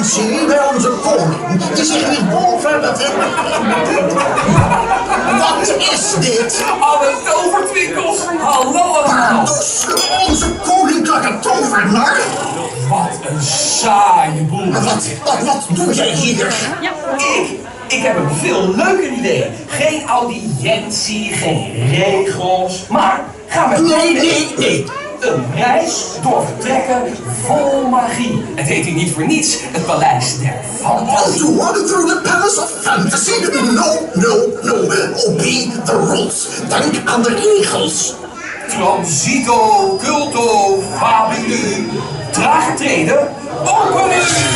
garantie bij onze koning, die zich hierboven bevindt. Wat is dit? Alle tovertwinkels, hallo allemaal. Dus onze koninklijke tovernar? Wat een saaie boel. Wat doe jij hier? Ik heb een veel leuker idee. Geen audiëntie, geen regels, maar gaan we... Nee. Een reis door vertrekken vol magie. Het heet hier niet voor niets het paleis der fantasie. To walk through the palace of fantasy? No. Obey the rules. Denk aan de regels. Transito, culto, fabulu. Trage treden, opening!